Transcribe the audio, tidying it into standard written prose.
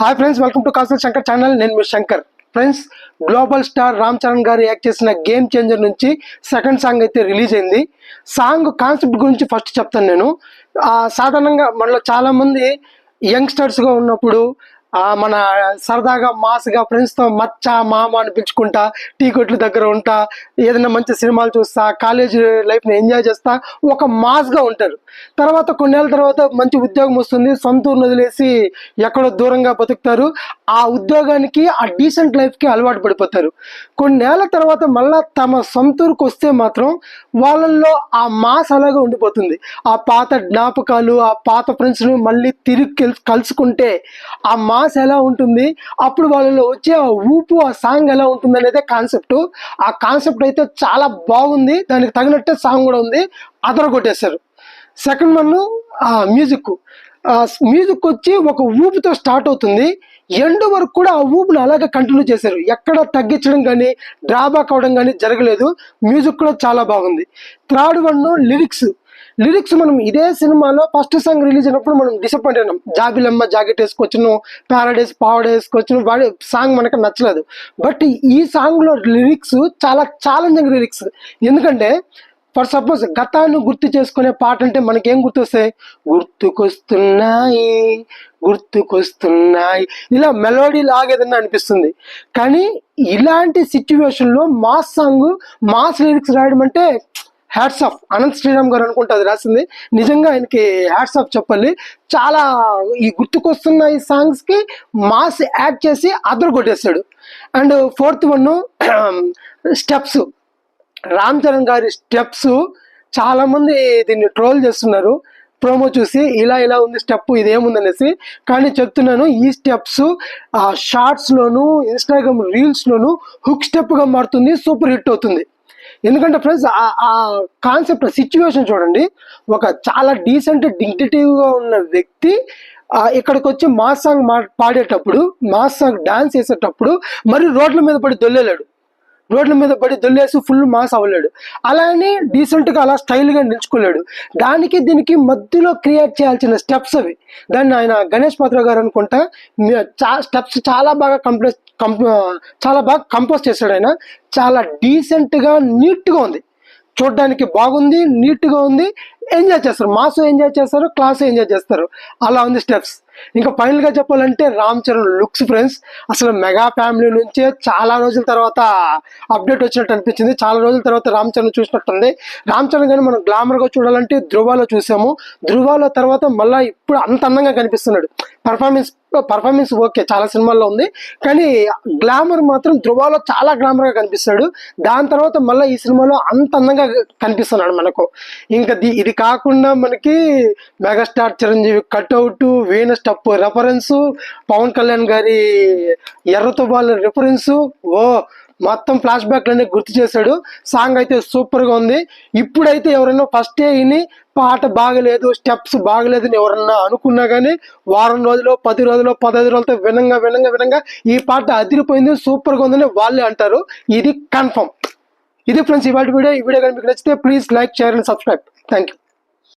Hi friends, welcome to Kasal Shankar channel. నేను మీ Shankar. Friends, global star Ram Charan గారు యాక్ట్ చేసిన గేమ్ చేంజర్ నుంచి సెకండ్ సాంగ్ అయితే రిలీజ్ అయింది. సాంగ్ కాన్సెప్ట్ గురించి ఫస్ట్ చెప్తాను నేను. సాధారణంగా మనలో చాలా మంది యంగ్స్టర్స్గా ఉన్నప్పుడు మన సరదాగా మాస్గా ఫ్రెండ్స్తో మచ్చ మామ అని పిలుచుకుంటా, టీ కొట్ల దగ్గర ఉంటా, ఏదైనా మంచి సినిమాలు చూస్తా, కాలేజ్ లైఫ్ని ఎంజాయ్ చేస్తా ఒక మాస్గా ఉంటారు. తర్వాత కొన్నేళ్ళ తర్వాత మంచి ఉద్యోగం వస్తుంది, సొంత ఊరిని వదిలేసి ఎక్కడో దూరంగా బతుకుతారు. ఆ ఉద్యోగానికి ఆ డీసెంట్ లైఫ్కి అలవాటు పడిపోతారు. కొన్నేళ్ల తర్వాత మళ్ళా తమ సొంత ఊరికి వస్తే మాత్రం వాళ్ళల్లో ఆ మాస్ అలాగే ఉండిపోతుంది. ఆ పాత జ్ఞాపకాలు, ఆ పాత ఫ్రెండ్స్ను మళ్ళీ తిరిగి కలుసుకుంటే ఆ మాస్ ఎలా ఉంటుంది, అప్పుడు వాళ్ళలో వచ్చే ఆ ఊపు, ఆ సాంగ్ ఎలా ఉంటుంది అనేదే కాన్సెప్ట్. ఆ కాన్సెప్ట్ అయితే చాలా బాగుంది, దానికి తగినట్టే సాంగ్ కూడా ఉంది, అదరగొట్టేశారు. సెకండ్ వన్ మ్యూజిక్ వచ్చి ఒక ఊపుతో స్టార్ట్ అవుతుంది, ఎండ్ వరకు కూడా ఆ ఊపును అలాగే కంటిన్యూ చేశారు. ఎక్కడ తగ్గించడం కానీ డ్రాబ్యాక్ అవడం కానీ జరగలేదు. మ్యూజిక్ కూడా చాలా బాగుంది. థర్డ్ వన్ లిరిక్స్ మనం ఇదే సినిమాలో ఫస్ట్ సాంగ్ రిలీజ్ అయినప్పుడు మనం డిసప్పాయింట్ అయినాం. జాబిలమ్మ జాకెట్ వేసుకొచ్చును, ప్యారడైస్ పావడ వేసుకొచ్చును, వాడి సాంగ్ మనకు నచ్చలేదు. బట్ ఈ సాంగ్లో లిరిక్స్ చాలా ఛాలెంజింగ్ లిరిక్స్. ఎందుకంటే ఫర్ సపోజ్ గతాన్ని గుర్తు చేసుకునే పాట అంటే మనకేం గుర్తొస్తాయి? గుర్తుకొస్తున్నాయి ఇలా మెలోడీ లాగేదన్నా అనిపిస్తుంది. కానీ ఇలాంటి సిచ్యువేషన్లో మాస్ సాంగ్, మాస్ లిరిక్స్ రాయడం అంటే హ్యాట్స్ ఆఫ్. అనంత్ శ్రీరామ్ గారు అనుకుంటే అది రాసింది. నిజంగా ఆయనకి హ్యాట్స్ ఆఫ్ చెప్పాలి. చాలా ఈ గుర్తుకొస్తున్న ఈ సాంగ్స్కి మాస్ యాడ్ చేసి అదరు కొట్టేస్తాడు. And fourth one steps. Ram Charan గారి స్టెప్స్ చాలామంది దీన్ని ట్రోల్ చేస్తున్నారు ప్రోమో చూసి, ఇలా ఉంది స్టెప్, ఇదేముందనేసి. కానీ చెప్తున్నాను, ఈ స్టెప్స్ షార్ట్స్లోను, ఇన్స్టాగ్రామ్ రీల్స్లోను హుక్ స్టెప్గా మారుతుంది, సూపర్ హిట్ అవుతుంది. ఎందుకంటే ఫ్రెండ్స్, ఆ కాన్సెప్ట్ సిచ్యువేషన్ చూడండి. ఒక చాలా డీసెంట్ డిగ్నిటీవ్గా ఉన్న వ్యక్తి ఇక్కడికి వచ్చి మాస్ సాంగ్ పాడేటప్పుడు, మాస్ సాంగ్ డాన్స్ చేసేటప్పుడు మరి రోడ్ల మీద పడి దొల్లేసి ఫుల్ మాస్ అవ్వలేడు. అలానే డీసెంట్గా అలా స్టైల్గా నిల్చుకోలేడు. దానికి దీనికి మధ్యలో క్రియేట్ చేయాల్సిన స్టెప్స్ అవి. దాన్ని ఆయన గణేష్ పాత్ర గారు అనుకుంటా స్టెప్స్ చాలా బాగా కంపోజ్ చేశాడు ఆయన. చాలా డీసెంట్గా, నీట్గా ఉంది, చూడడానికి బాగుంది, నీట్గా ఉంది. ఎంజాయ్ చేస్తారు, మాస్ ఎంజాయ్ చేస్తారు, క్లాస్ ఎంజాయ్ చేస్తారు. అలా ఉంది స్టెప్స్. ఇంకా ఫైనల్గా చెప్పాలంటే రామ్ చరణ్ లుక్స్ ఫ్రెండ్స్, అసలు మెగా ఫ్యామిలీ నుంచే చాలా రోజుల తర్వాత అప్డేట్ వచ్చినట్టు అనిపించింది. చాలా రోజుల తర్వాత రామ్ చరణ్ చూసినట్టుంది. రామ్ చరణ్ కానీ మనం గ్లామర్గా చూడాలంటే ధృవాలో చూసాము. ధృవాలో తర్వాత మళ్ళీ ఇప్పుడు అంత అందంగా కనిపిస్తున్నాడు. పర్ఫార్మెన్స్ ఓకే, చాలా సినిమాల్లో ఉంది, కానీ గ్లామర్ మాత్రం ధృవాలో చాలా గ్లామర్గా కనిపిస్తాడు. దాని తర్వాత మళ్ళీ ఈ సినిమాలో అంత అందంగా కనిపిస్తున్నాడు మనకు. ఇంకా ఇది కాకుండా మనకి మెగాస్టార్ చిరంజీవి కట్అవుట్, వీణ స్టెప్ రెఫరెన్సు, పవన్ కళ్యాణ్ గారి ఎర్రతో బాల్ రెఫరెన్సు, మొత్తం ఫ్లాష్ బ్యాక్లన్నీ గుర్తు చేశాడు. సాంగ్ అయితే సూపర్గా ఉంది. ఇప్పుడైతే ఎవరైనా ఫస్టే విని పాట బాగలేదు, స్టెప్స్ బాగలేదు అని ఎవరన్నా అనుకున్నా కానీ వారం రోజులు, 10 రోజులు, 15 రోజులతో వినంగా ఈ పాట అదిరిపోయింది, సూపర్గా ఉందని వాళ్ళే అంటారు. ఇది కన్ఫర్మ్. ఇది ఫ్రెండ్స్ ఇవాళ వీడియో. ఈ వీడియో కానీ మీకు నచ్చితే please like, share and subscribe. Thank you.